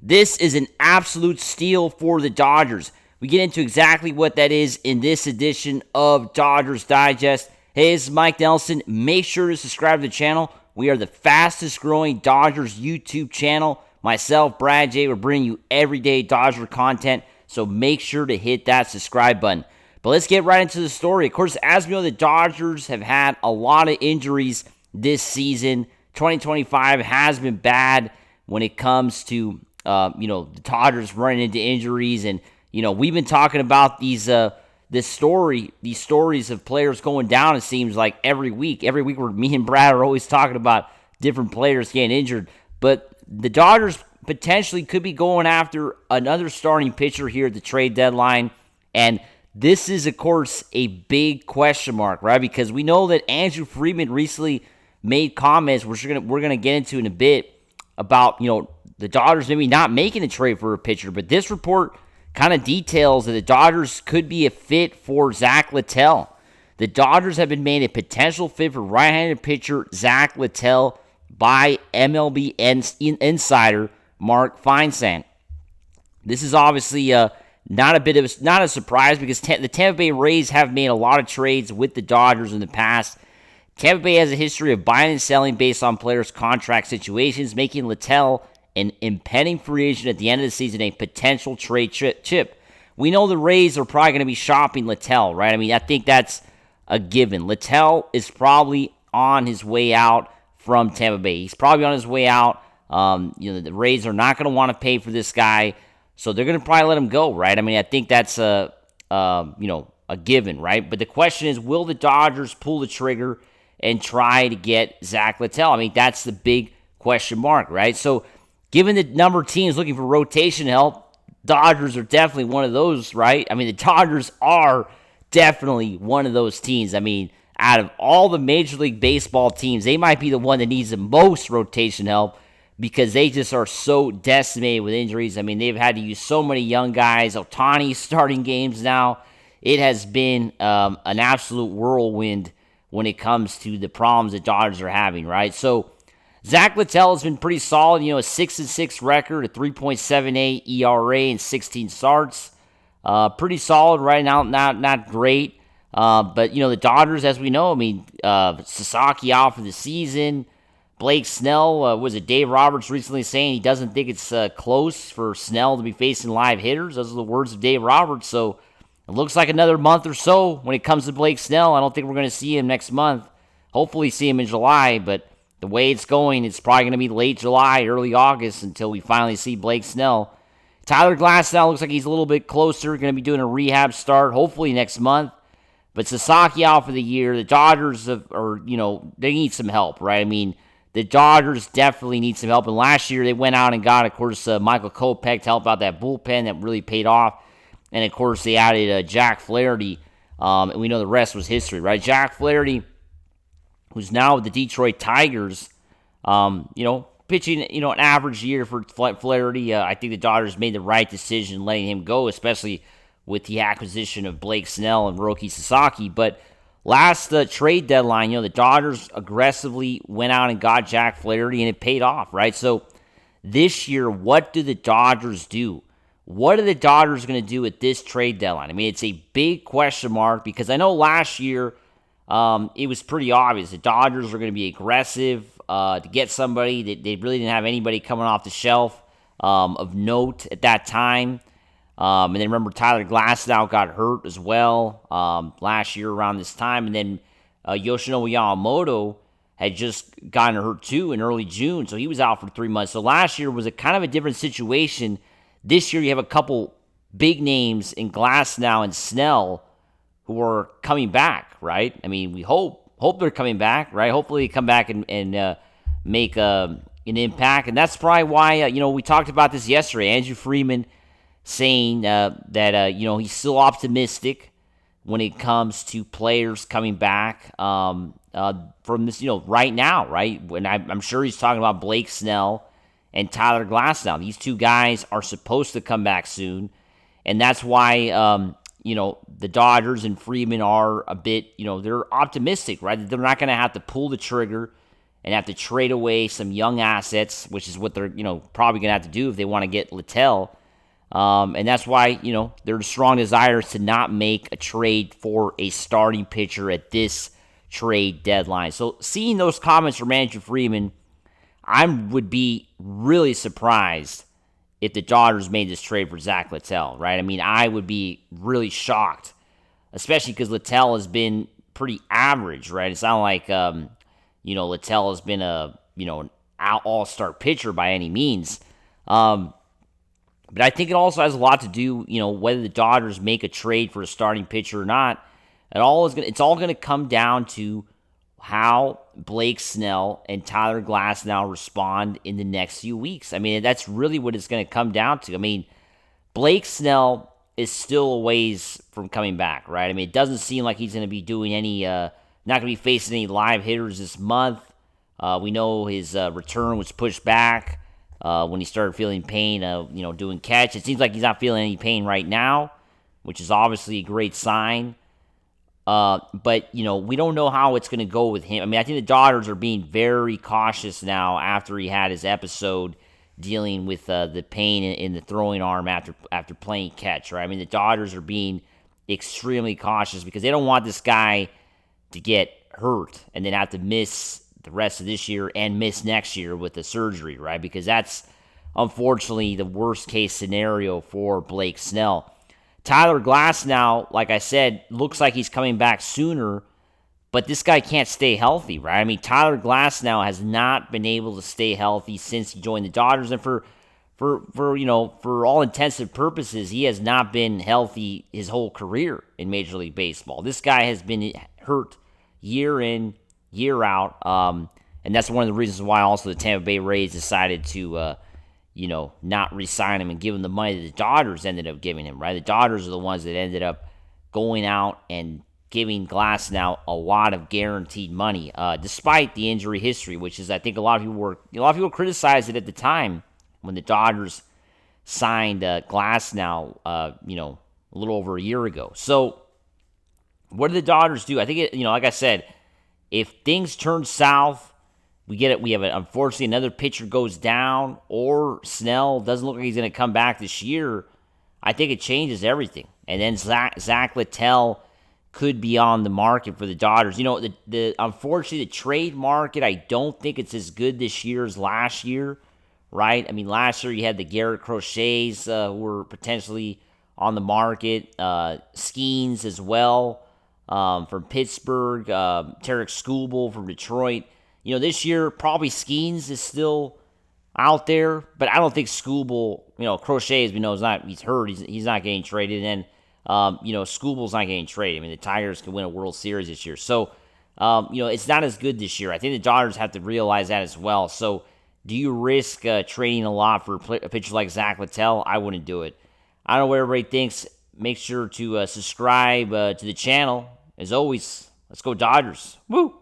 This is an absolute steal for the Dodgers. We get into exactly what that is in this edition of Dodgers Digest. Hey, this is Mike Nelson. Make sure to subscribe to the channel. We are the fastest growing Dodgers YouTube channel. Myself, Brad J, we're bringing you everyday Dodger content, so make sure to hit that subscribe button. But let's get right into the story. Of course, as we know, the Dodgers have had a lot of injuries this season. 2025 has been bad when it comes to the Dodgers running into injuries, and we've been talking about these stories of players going down. It seems like every week where me and Brad are always talking about different players getting injured. But the Dodgers potentially could be going after another starting pitcher here at the trade deadline, and this is, of course, a big question mark, right? Because we know that Andrew Friedman recently made comments, which we're gonna get into in a bit, about the Dodgers maybe not making a trade for a pitcher. But this report kind of details that the Dodgers could be a fit for Zack Littell. The Dodgers have been made a potential fit for right-handed pitcher Zack Littell by MLB insider Mark Feinsand. This is obviously not a surprise because the Tampa Bay Rays have made a lot of trades with the Dodgers in the past. Tampa Bay has a history of buying and selling based on players' contract situations, making Littell an impending free agent at the end of the season a potential trade chip. We know the Rays are probably going to be shopping Littell, right? I mean, I think that's a given. Littell is probably on his way out from Tampa Bay. He's probably on his way out. The Rays are not going to want to pay for this guy, so they're going to probably let him go, right? I mean, I think that's a given, right? But the question is, will the Dodgers pull the trigger and try to get Zack Littell? I mean, that's the big question mark, right? So, given the number of teams looking for rotation help, Dodgers are definitely one of those, right? I mean, the Dodgers are definitely one of those teams. I mean, out of all the Major League Baseball teams, they might be the one that needs the most rotation help because they just are so decimated with injuries. I mean, they've had to use so many young guys. Ohtani starting games now. It has been an absolute whirlwind when it comes to the problems that Dodgers are having, right? So, Zack Littell has been pretty solid, a 6-6 record, a 3.78 ERA in 16 starts. Pretty solid right now, not great. But, the Dodgers, as we know, I mean, Sasaki out for the season. Blake Snell, was it Dave Roberts recently saying he doesn't think it's close for Snell to be facing live hitters? Those are the words of Dave Roberts. So it looks like another month or so when it comes to Blake Snell. I don't think we're going to see him next month. Hopefully see him in July, but the way it's going, it's probably going to be late July, early August until we finally see Blake Snell. Tyler Glasnow looks like he's a little bit closer, going to be doing a rehab start, hopefully next month. But Sasaki out for the year. The Dodgers they need some help, right? I mean, the Dodgers definitely need some help. And last year they went out and got, of course, Michael Kopech to help out that bullpen that really paid off. And, of course, they added Jack Flaherty. And we know the rest was history, right? Jack Flaherty, who's now with the Detroit Tigers, pitching, an average year for Flaherty. I think the Dodgers made the right decision letting him go, especially with the acquisition of Blake Snell and Hiroki Sasaki. But last trade deadline, the Dodgers aggressively went out and got Jack Flaherty, and it paid off, right? So this year, what do the Dodgers do? What are the Dodgers going to do at this trade deadline? I mean, it's a big question mark because I know last year it was pretty obvious. The Dodgers are going to be aggressive to get somebody. They really didn't have anybody coming off the shelf of note at that time. And then remember, Tyler Glasnow got hurt as well last year around this time. And then Yoshinobu Yamamoto had just gotten hurt too in early June, so he was out for 3 months. So last year was a kind of a different situation. This year you have a couple big names in Glasnow and Snell who are coming back, right? I mean, we hope they're coming back, right? Hopefully they come back and make an impact. And that's probably why, we talked about this yesterday. Andrew Friedman saying that he's still optimistic when it comes to players coming back from this, right now, right? When I'm sure he's talking about Blake Snell and Tyler Glasnow. These two guys are supposed to come back soon, and that's why the Dodgers and Freeman are a bit, they're optimistic, right? They're not going to have to pull the trigger and have to trade away some young assets, which is what they're probably going to have to do if they want to get Littell. And that's why their strong desire is to not make a trade for a starting pitcher at this trade deadline. So seeing those comments from Manager Freeman, I would be really surprised if the Dodgers made this trade for Zack Littell, right? I mean, I would be really shocked, especially because Littell has been pretty average, right? It's not like, Littell has been an all-star pitcher by any means. But I think it also has a lot to do, whether the Dodgers make a trade for a starting pitcher or not. It's all going to come down to how Blake Snell and Tyler Glasnow respond in the next few weeks. I mean, that's really what it's going to come down to. I mean, Blake Snell is still a ways from coming back, right? I mean, it doesn't seem like he's going to be doing not going to be facing any live hitters this month. We know his return was pushed back when he started feeling pain, doing catch. It seems like he's not feeling any pain right now, which is obviously a great sign. But we don't know how it's going to go with him. I mean, I think the Dodgers are being very cautious now after he had his episode dealing with the pain in the throwing arm after playing catch, right? I mean, the Dodgers are being extremely cautious because they don't want this guy to get hurt and then have to miss the rest of this year and miss next year with the surgery, right? Because that's unfortunately the worst case scenario for Blake Snell. Tyler Glasnow, like I said, looks like he's coming back sooner, but this guy can't stay healthy, right? I mean, Tyler Glasnow has not been able to stay healthy since he joined the Dodgers, and for all intents and purposes, he has not been healthy his whole career in Major League Baseball. This guy has been hurt year in, year out, and that's one of the reasons why also the Tampa Bay Rays decided to not re-sign him and give him the money that the Dodgers ended up giving him, right? The Dodgers are the ones that ended up going out and giving Glasnow a lot of guaranteed money, despite the injury history, which is, I think a lot of people criticized it at the time when the Dodgers signed Glasnow, a little over a year ago. So what do the Dodgers do? I think, like I said, if things turn south, we have unfortunately another pitcher goes down, or Snell doesn't look like he's going to come back this year, I think it changes everything. And then Zack Littell could be on the market for the Dodgers. Unfortunately, the trade market, I don't think it's as good this year as last year, right? I mean, last year you had the Garrett Crochets who were potentially on the market, Skeens as well from Pittsburgh, Tarek Skubal from Detroit. This year, probably Skeens is still out there, but I don't think Skubal, Crochet, as we know, he's hurt. He's not getting traded. And, Skubal's not getting traded. I mean, the Tigers could win a World Series this year. So, it's not as good this year. I think the Dodgers have to realize that as well. So, do you risk trading a lot for a pitcher like Zack Littell? I wouldn't do it. I don't know what everybody thinks. Make sure to subscribe to the channel. As always, let's go Dodgers. Woo!